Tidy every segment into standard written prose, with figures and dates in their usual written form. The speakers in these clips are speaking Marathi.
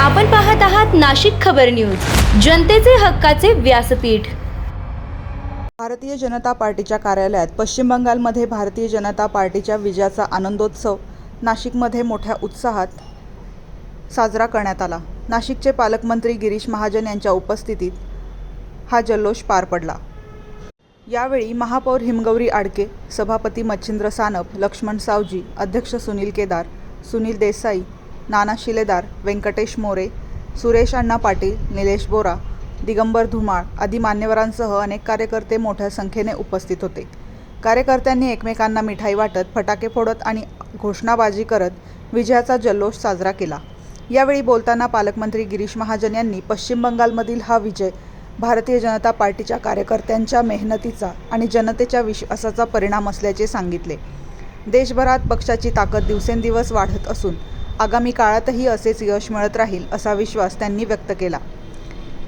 आपण पाहत आहात नाशिक खबर न्यूज, जनतेचे हक्काचे व्यासपीठ। भारतीय जनता पार्टीच्या कार्यालयात पश्चिम बंगालमध्ये भारतीय जनता पार्टीच्या विजयाचा आनंदोत्सव नाशिकमध्ये मोठ्या उत्साहात साजरा करण्यात आला। नाशिकचे पालकमंत्री गिरीश महाजन यांच्या उपस्थितीत हा जल्लोष पार पडला। यावेळी महापौर हिमगौरी आडके, सभापती मच्छिंद्र सानप, लक्ष्मण सावजी, अध्यक्ष सुनील केदार, सुनील देसाई, नाना शिलेदार, व्यंकटेश मोरे, सुरेश अण्णा पाटील, निलेश बोरा, दिगंबर धुमाळ आदी मान्यवरांसह अनेक कार्यकर्ते मोठ्या संख्येने उपस्थित होते। कार्यकर्त्यांनी एकमेकांना मिठाई वाटत, फटाके फोडत आणि घोषणाबाजी करत विजयाचा जल्लोष साजरा केला। यावेळी बोलताना पालकमंत्री गिरीश महाजन यांनी पश्चिम बंगालमधील हा विजय भारतीय जनता पार्टीच्या कार्यकर्त्यांच्या मेहनतीचा आणि जनतेच्या विश्वासाचा परिणाम असल्याचे सांगितले। देशभरात पक्षाची ताकद दिवसेंदिवस वाढत असून आगामी काळातही असेच यश मिळत राहील असा विश्वास त्यांनी व्यक्त केला।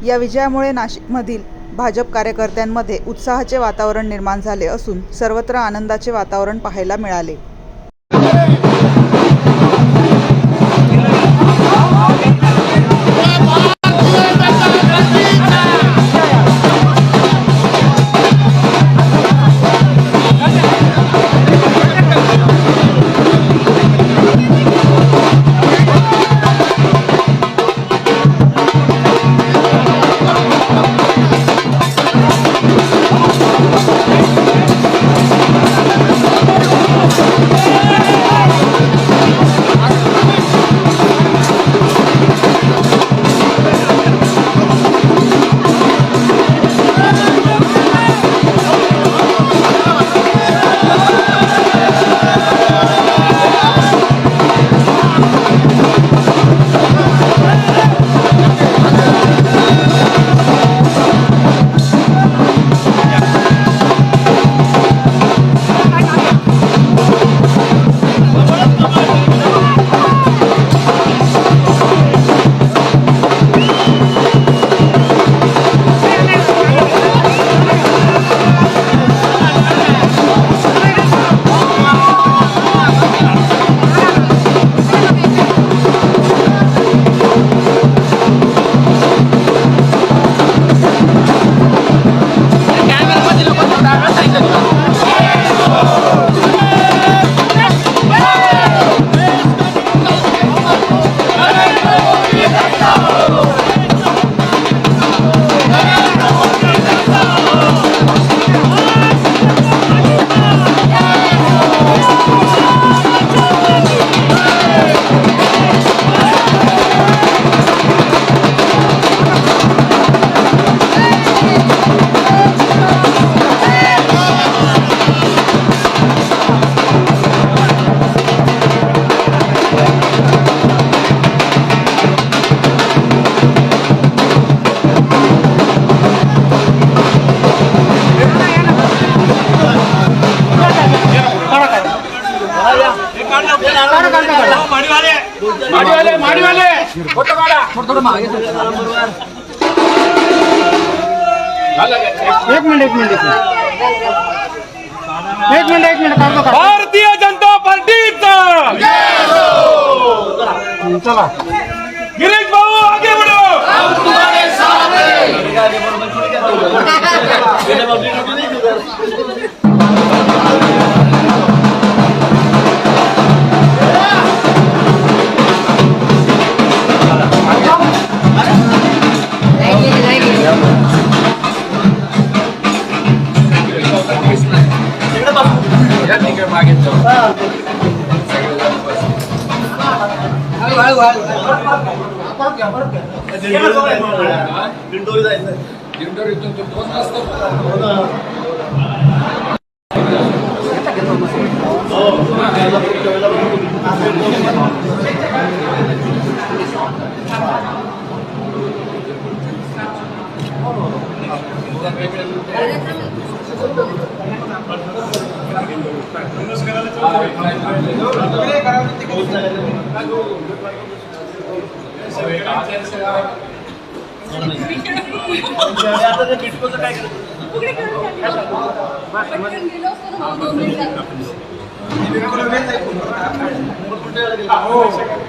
या विजयामुळे नाशिकमधील भाजप कार्यकर्त्यांमध्ये उत्साहाचे वातावरण निर्माण झाले असून सर्वत्र आनंदाचे वातावरण पाहायला मिळाले। एक मिनिट भारतीय जनता पार्टीचा चला गिरीश भाऊ आगे बढ़ो, हम तुम्हारे साथ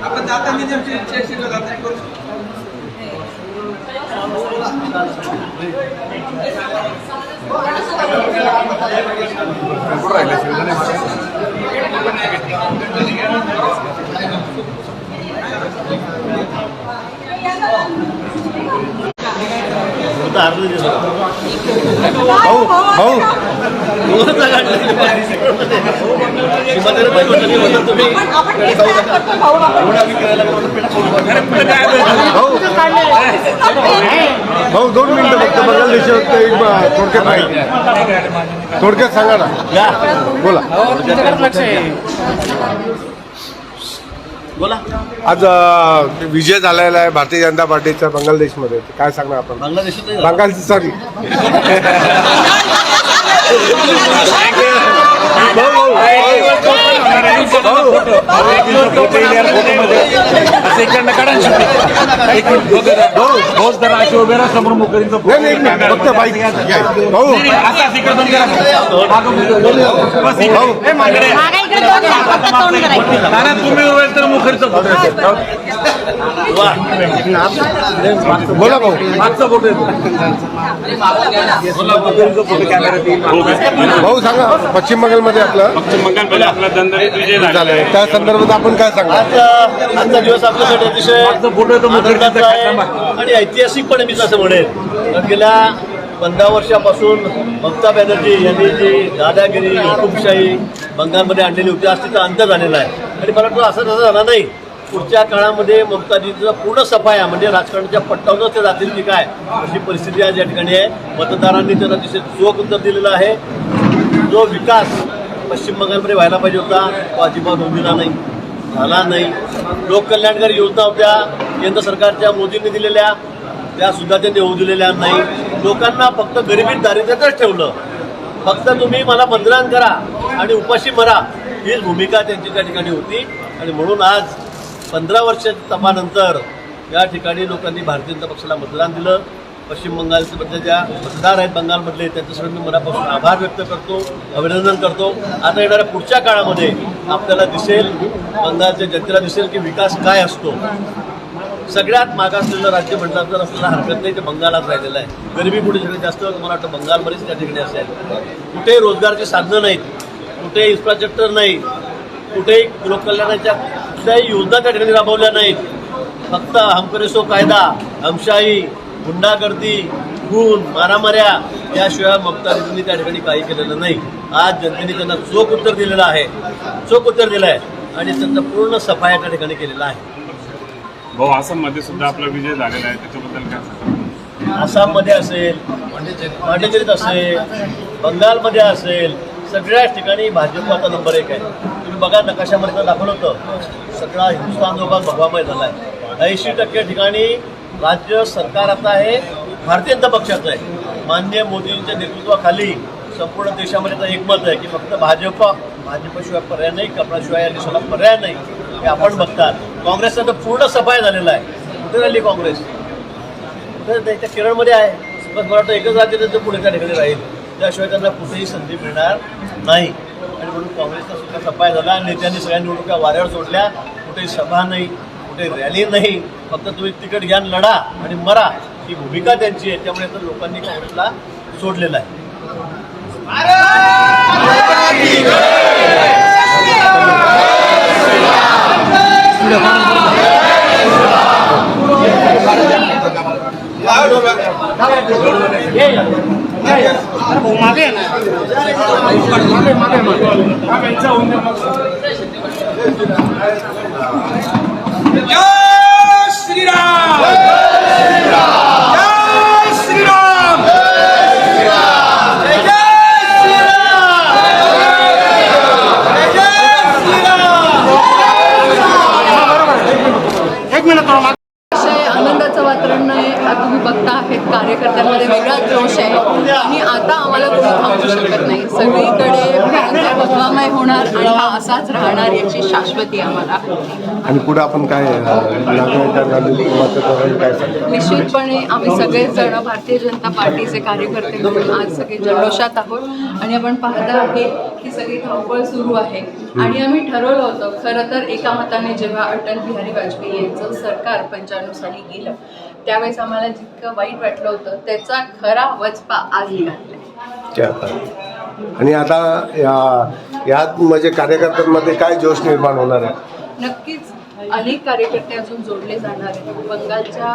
आपण जाताना भाऊ 2 मिनिटं फक्त बघायला देशात एक थोडक्यात नाही थोडक्यात सांगा ना बोला बोला. आज विजय झालेला आहे भारतीय जनता पार्टीचा बांगलादेशमध्ये काय सांगणार आपण बांगलादेशात बंगालची सॉरी फक्त बाईक भाऊ बोला भाऊ भाऊ सांगा पश्चिम बंगालमध्ये आपलं झालंय त्या संदर्भात आपण काय सांगा आजचा दिवस आपल्यासाठी अतिशय आनंदाचा आहे आणि ऐतिहासिक पण मी असं म्हणेन. गेल्या 15 वर्षापासून ममता बॅनर्जी यांनी जी दादागिरी हुकुमशाही बंगालमध्ये आणलेली होती आज तिचा अंत झालेला आहे आणि मला वाटतं असं तसं झालं नाही. पुढच्या काळामध्ये ममताजींचा पूर्ण सफाया म्हणजे राजकारणाच्या पट्टावरच ते जातील की काय अशी परिस्थिती आज या ठिकाणी आहे. मतदारांनी त्यांना अतिशय चोख उत्तर दिलेलं आहे. जो विकास पश्चिम बंगालमध्ये व्हायला पाहिजे होता तो अजिबात होऊ दिला नाही, झाला नाही. लोककल्याणकारी योजना होत्या केंद्र सरकारच्या मोदींनी दिलेल्या त्या सुद्धा त्यांनी होऊ दिलेल्या नाही. लोकांना फक्त गरिबीत दारिद्र्यातच ठेवलं. फक्त तुम्ही मला मतदान करा आणि उपाशी मरा हीच भूमिका त्यांची त्या ठिकाणी होती आणि म्हणून आज 15 वर्षाच्या तपानंतर या ठिकाणी लोकांनी भारतीय जनता पक्षाला मतदान दिलं. पश्चिम बंगालचे ज्या मतदार आहेत बंगालमधले त्यांच्या सर्व मी मनापासून आभार व्यक्त करतो, अभिनंदन करतो. आता येणाऱ्या पुढच्या काळामध्ये आपल्याला दिसेल, बंगालच्या जनतेला दिसेल की विकास काय असतो. सगळ्यात मागासलेलं राज्य म्हटलं तर असलेला हरकत नाही ते बंगालात राहिलेलं आहे. गरिबी कुठे सगळ्यात जास्त मला वाटतं बंगालमध्येच त्या ठिकाणी असेल. कुठेही रोजगारची साधनं नाहीत, कुठेही इन्फ्रास्ट्रक्चर नाही, कुठेही लोककल्याणाच्या कुठल्याही योजना त्या ठिकाणी राबवल्या नाहीत. फक्त हमकरे सो कायदा, हमशाही, गुंडागर्दी, खून, मारामाऱ्या याशिवाय ममताजींनी त्या ठिकाणी काही केलेलं नाही. आज जनतेने त्यांना चोख उत्तर दिलेलं आहे, चोख उत्तर दिलं आहे आणि त्यांचा पूर्ण सफाया त्या ठिकाणी केलेला आहे. भाऊ आसाममध्ये सुद्धा आपला विजय झालेला आहे, त्याच्याबद्दल काय सांगा? आसाममध्ये असेल, पांडिचेरीत असेल, बंगालमध्ये असेल, सगळ्याच ठिकाणी भाजप आता नंबर 1 आहे. तुम्ही बघा नकाशामध्ये दाखवलं होतं सगळा हिंदुस्थान जो भाग भगवामय झाला आहे. 80% ठिकाणी राज्य सरकार आता आहे भारतीय जनता पक्षाचं आहे. माननीय मोदींच्या नेतृत्वाखाली संपूर्ण देशामध्ये आता एकमत आहे की फक्त भाजपशिवाय पर्याय नाही, कपडाशिवाय या देशाला पर्याय नाही हे आपण बघतात. काँग्रेसचा तर पूर्ण सफाया झालेला आहे. कुठे राहिली काँग्रेस? कुठे त्या केरळमध्ये आहे. बस मला वाटतं एकच राज्य त्यांचं पुढे त्या ठिकाणी राहील, त्याशिवाय त्यांना कुठेही संधी मिळणार नाही. आणि म्हणून काँग्रेसचा सुद्धा सफाया झाला. नेत्यांनी सगळ्या निवडणुका वाऱ्यावर सोडल्या. कुठेही सभा नाही, कुठे रॅली नाही, फक्त तुम्ही तिकीट घ्या लढा आणि मरा ही भूमिका त्यांची आहे. त्यामुळे तर लोकांनी काँग्रेसला सोडलेलं आहे. जय श्रीराम, जय श्रीराम, आनंदाचं वातावरण आहे. आता तुम्ही बघता आहेत कार्यकर्त्यांमध्ये वेगळाच जोश आहे आणि आता आम्हाला कोणी थांबवू शकत नाही. सगळीकडे भयंकर भगवामय होणार आणि हा असाच राहणार याची शाश्वती आम्हाला होती. आणि पुढे आपण काय काय सांगा? निश्चितपणे आम्ही सगळेच जण भारतीय जनता पार्टीचे कार्यकर्ते म्हणून आज सगळे जल्लोषात आहोत आणि आपण पाहता आहे की सगळी धावपळ सुरू आहे. आणि आम्ही ठरवलं होतं खरं तर एका मताने जेव्हा अटल बिहारी वाजपेयी यांचं सरकार 95 साली गेलं त्यावेळेस आम्हाला जितकं वाईट वाटलं होतं त्याचा खरा वचपा आज निघाला. आणि आता यात म्हणजे कार्यकर्त्यांमध्ये काय जोश निर्माण होणार आहे? नक्कीच अनेक कार्यकर्ते अजून जोडले जाणार आहेत. बंगालच्या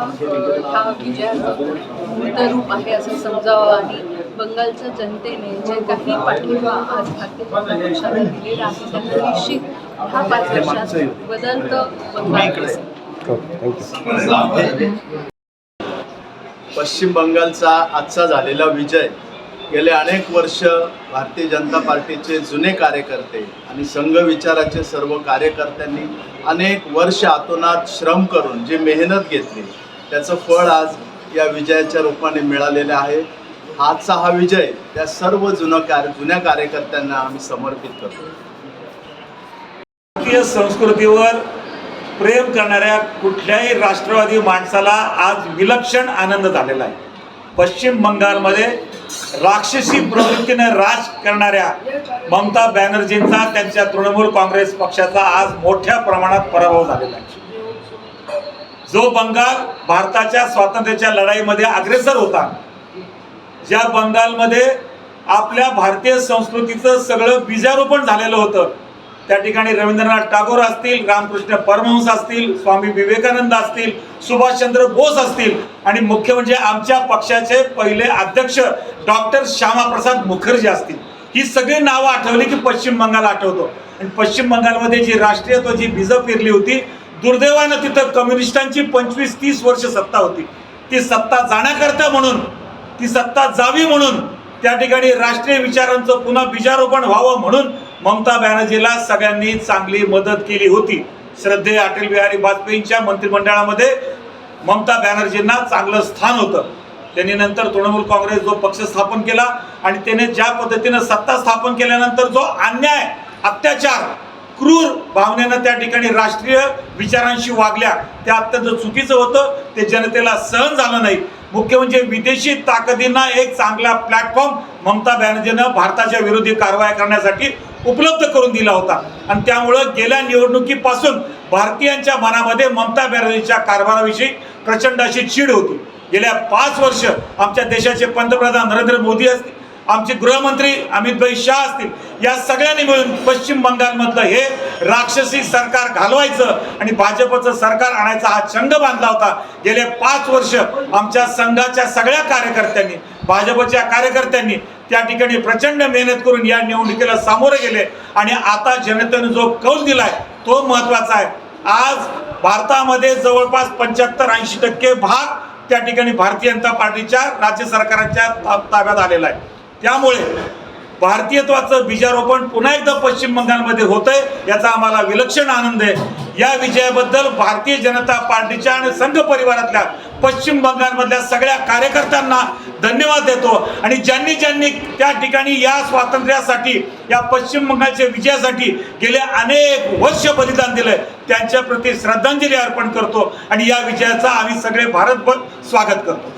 हा विजयाचं मूर्तरूप आहे असं समजावं आणि बंगालच्या जनतेने जे काही पाठिंबा आज भारतीय जनता पक्षाला दिलेला आहे त्यांना निश्चित हा 5 वर्षात बदलतं बंगाल दिसेल. थँक्यू. पश्चिम बंगालचा आजचा झालेला विजय गेले अनेक वर्ष भारतीय जनता पार्टीचे जुने कार्यकर्ते आणि संघ विचाराचे सर्व कार्यकर्त्यांनी अनेक वर्ष आतोनात श्रम करून जी मेहनत घेतली त्याचं फळ आज या विजयाच्या रूपाने मिळालेलं आहे. आजचा हा विजय त्या सर्व जुन्या कार्यकर्त्यांना आम्ही समर्पित करतो. भारतीय संस्कृतीवर प्रेम करणाऱ्या कुठल्याही राष्ट्रवादी माणसाला आज विलक्षण आनंद झालेला आहे. पश्चिम बंगालमध्ये राक्षसी प्रवृत्तीने राज करणाऱ्या ममता बॅनर्जींचा त्यांच्या तृणमूल काँग्रेस पक्षाचा आज मोठ्या प्रमाणात पराभव झालेला आहे. जो बंगाल भारताच्या स्वातंत्र्याच्या लढाईमध्ये अग्रेसर होता, ज्या बंगालमध्ये आपल्या भारतीय संस्कृतीचं सगळं बीजारोपण झालेलं होतं, त्या ठिकाणी रवींद्रनाथ टागोर असतील, रामकृष्ण परमहंस असतील, स्वामी विवेकानंद असतील, सुभाषचंद्र बोस असतील आणि मुख्य म्हणजे आमच्या पक्षाचे पहिले अध्यक्ष डॉक्टर श्यामाप्रसाद मुखर्जी असतील, ही सगळी नावं आठवली की पश्चिम बंगाल आठवतो. आणि पश्चिम बंगालमध्ये जी राष्ट्रीयत्वाची बीजं पेरली होती, दुर्दैवानं तिथं कम्युनिस्टांची 25-30 वर्ष सत्ता होती. ती सत्ता जाण्याकरता म्हणून, ती सत्ता जावी म्हणून, त्या ठिकाणी राष्ट्रीय विचारांचं पुन्हा बीजारोपण व्हावं म्हणून ममता बॅनर्जीला सगळ्यांनी चांगली मदत केली होती. श्रद्धेय अटल बिहारी वाजपेयींच्या मंत्रिमंडळामध्ये ममता बॅनर्जींना चांगलं स्थान होतं. त्यांनी नंतर तृणमूल काँग्रेस जो पक्ष स्थापन केला आणि त्याने ज्या पद्धतीनं सत्ता स्थापन केल्यानंतर जो अन्याय, अत्याचार, क्रूर भावनेनं त्या ठिकाणी राष्ट्रीय विचारांशी वागल्या ते अत्यंत चुकीचं होतं. ते जनतेला सहन झालं नाही. मुख्य म्हणजे विदेशी ताकदींना एक चांगला प्लॅटफॉर्म ममता बॅनर्जीनं भारताच्या विरोधी कारवाया करण्यासाठी उपलब्ध करून दिला होता. आणि त्यामुळं गेल्या निवडणुकीपासून भारतीयांच्या मनामध्ये ममता बॅनर्जीच्या कारभाराविषयी प्रचंड अशी चीड होती. गेल्या 5 वर्ष आमच्या देशाचे पंतप्रधान नरेंद्र मोदी असतील, आमचे गृहमंत्री अमितभाई शाह असतील, या सगळ्यांनी मिळून पश्चिम बंगालमधलं हे राक्षसी सरकार घालवायचं आणि भाजपचं सरकार आणायचा हा चंग बांधला होता. गेले 5 वर्ष आमच्या संघाच्या सगळ्या कार्यकर्त्यांनी, भाजपच्या कार्यकर्त्यांनी त्या ठिकाणी प्रचंड मेहनत करून या निवडणुकीला सामोरे गेले आणि आता जनतेने जो कौल दिलाय तो महत्त्वाचा आहे. आज भारतामध्ये जवळपास 75-80% भाग त्या ठिकाणी भारतीय जनता पार्टीच्या राज्य सरकारांच्या ताब्यात आलेला आहे. त्यामुळे भारतीयत्वाचं बीजारोपण पुन्हा एकदा पश्चिम बंगालमध्ये होतंय, याचा आम्हाला विलक्षण आनंद आहे. या विजयाबद्दल भारतीय जनता पार्टीच्या आणि संघ परिवारातल्या पश्चिम बंगालमधल्या सगळ्या कार्यकर्त्यांना धन्यवाद देतो. आणि ज्यांनी ज्यांनी त्या ठिकाणी या स्वातंत्र्यासाठी, या पश्चिम बंगालच्या विजयासाठी गेले अनेक वर्ष बलिदान दिलंय त्यांच्या प्रती श्रद्धांजली अर्पण करतो आणि या विजयाचा आम्ही सगळे भारतभर स्वागत करतो.